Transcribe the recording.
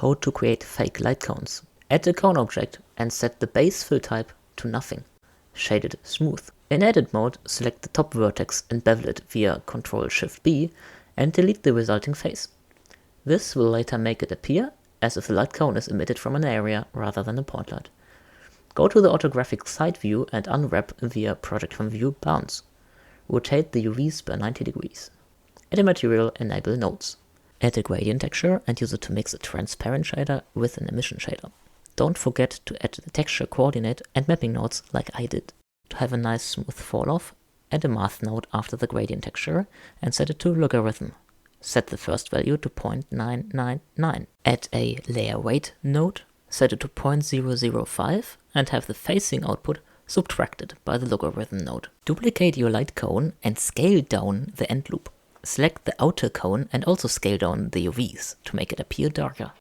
How to create fake light cones. Add the cone object and set the base fill type to nothing. Shaded smooth. In edit mode, select the top vertex and bevel it via Ctrl-Shift-B and delete the resulting face. This will later make it appear as if the light cone is emitted from an area rather than a point light. Go to the orthographic side view and unwrap via Project from View Bounce. Rotate the UVs by 90 degrees. Add a material, enable nodes. Add a gradient texture and use it to mix a transparent shader with an emission shader. Don't forget to add the texture coordinate and mapping nodes like I did. To have a nice smooth fall off, add a math node after the gradient texture and set it to logarithm. Set the first value to 0.999. Add a layer weight node, set it to 0.005 and have the facing output subtracted by the logarithm node. Duplicate your light cone and scale down the end loop. Select the outer cone and also scale down the UVs to make it appear darker.